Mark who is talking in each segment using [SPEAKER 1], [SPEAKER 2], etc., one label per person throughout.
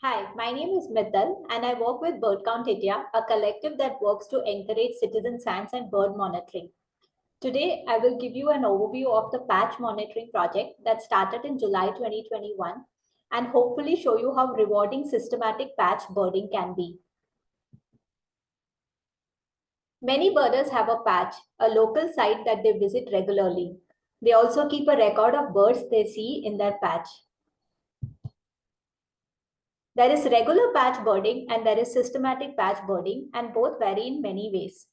[SPEAKER 1] Hi, my name is Mittal and I work with Bird Count India, a collective that works to encourage citizen science and bird monitoring. Today, I will give you an overview of the patch monitoring project that started in July 2021 and hopefully show you how rewarding systematic patch birding can be. Many birders have a patch, a local site that they visit regularly. They also keep a record of birds they see in their patch. There is regular patch birding and there is systematic patch birding, and both vary in many ways.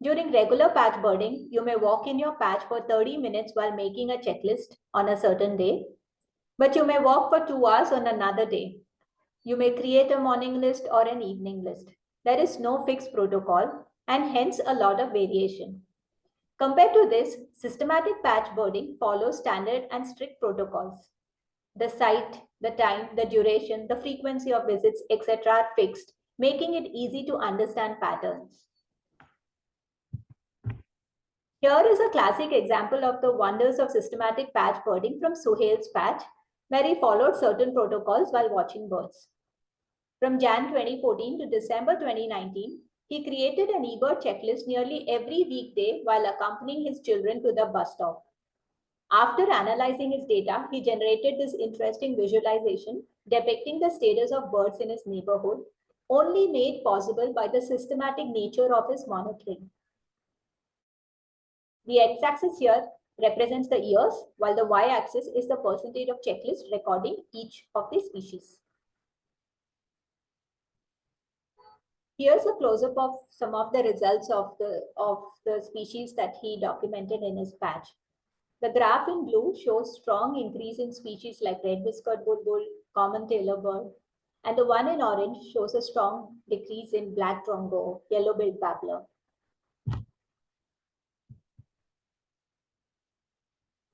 [SPEAKER 1] During regular patch birding, you may walk in your patch for 30 minutes while making a checklist on a certain day, but you may walk for 2 hours on another day. You may create a morning list or an evening list. There is no fixed protocol and hence a lot of variation. Compared to this, systematic patch birding follows standard and strict protocols. The site, the time, the duration, the frequency of visits, etc. are fixed, making it easy to understand patterns. Here is a classic example of the wonders of systematic patch birding from Suhail's patch, where he followed certain protocols while watching birds. From Jan 2014 to December 2019, he created an eBird checklist nearly every weekday while accompanying his children to the bus stop. After analyzing his data, he generated this interesting visualization depicting the status of birds in his neighborhood, only made possible by the systematic nature of his monitoring. The x-axis here represents the years, while the y-axis is the percentage of checklist recording each of the species. Here's a close-up of some of the results of the species that he documented in his patch. The graph in blue shows strong increase in species like red-whiskered bulbul, common tailor bird, and the one in orange shows a strong decrease in black drongo, yellow-billed babbler.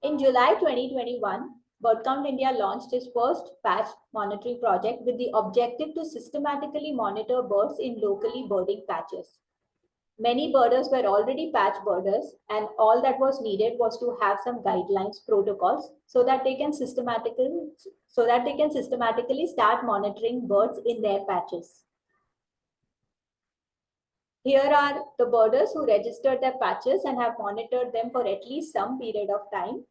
[SPEAKER 1] In July 2021, Bird Count India launched its first patch monitoring project with the objective to systematically monitor birds in locally birding patches. Many birders were already patch birders, and all that was needed was to have some guidelines, protocols, so that they can systematically start monitoring birds in their patches. Here are the birders who registered their patches and have monitored them for at least some period of time.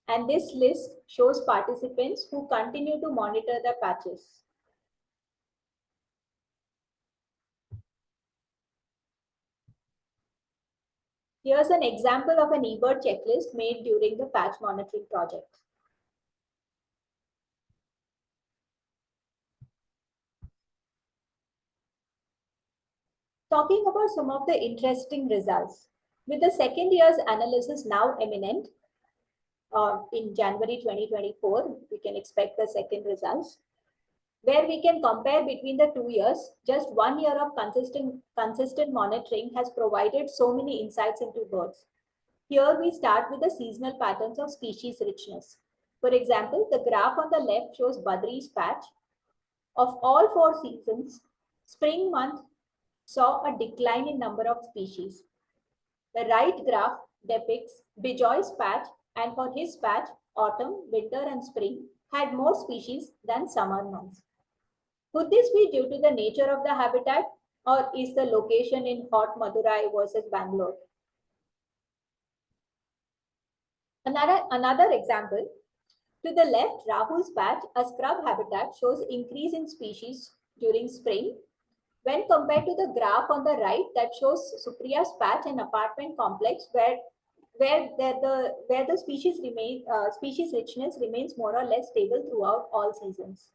[SPEAKER 1] And this list shows participants who continue to monitor their patches. Here's an example of an eBird checklist made during the patch monitoring project. Talking about some of the interesting results. With the second year's analysis now imminent, in January 2024, we can expect the second results, where we can compare between the 2 years. Just 1 year of consistent monitoring has provided so many insights into birds. Here we start with the seasonal patterns of species richness. For example, the graph on the left shows Badri's patch. Of all 4 seasons, spring month saw a decline in number of species. The right graph depicts Bijoy's patch, and for his patch, autumn, winter, and spring had more species than summer months. Could this be due to the nature of the habitat, or is the location in hot Madurai versus Bangalore? Another example, to the left, Rahul's patch, a scrub habitat, shows increase in species during spring when compared to the graph on the right that shows Supriya's patch, an apartment complex where the species richness remains more or less stable throughout all seasons.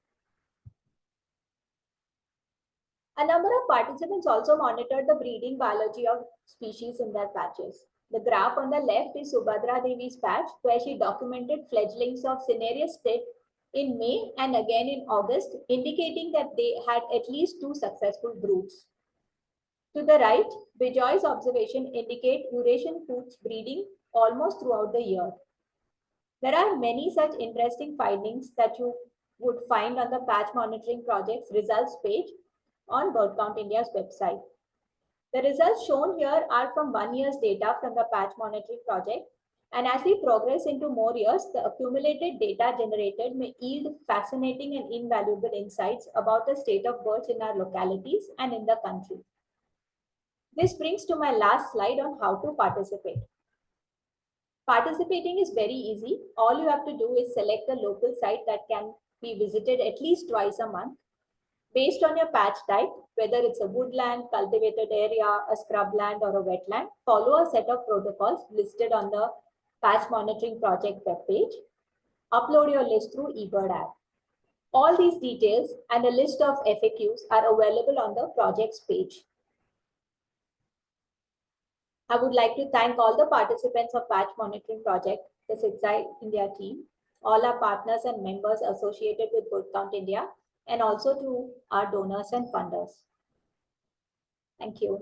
[SPEAKER 1] A number of participants also monitored the breeding biology of species in their patches. The graph on the left is Subhadra Devi's patch, where she documented fledglings of cinereous tit in May and again in August, indicating that they had at least 2 successful broods. To the right, Bijoy's observation indicate Eurasian coots breeding almost throughout the year. There are many such interesting findings that you would find on the patch monitoring project's results page on Bird Count India's website. The results shown here are from 1 year's data from the patch monitoring project, And as we progress into more years, the accumulated data generated may yield fascinating and invaluable insights about the state of birds in our localities and in the country. This brings to my last slide on how to participate. Participating is very easy. All you have to do is select a local site that can be visited at least twice a month. Based on your patch type, whether it's a woodland, cultivated area, a scrubland, or a wetland, follow a set of protocols listed on the Patch Monitoring Project webpage. Upload your list through eBird app. All these details and a list of FAQs are available on the project's page. I would like to thank all the participants of Patch Monitoring Project, the SITSI India team, all our partners and members associated with Bird Count India, and also to our donors and funders. Thank you.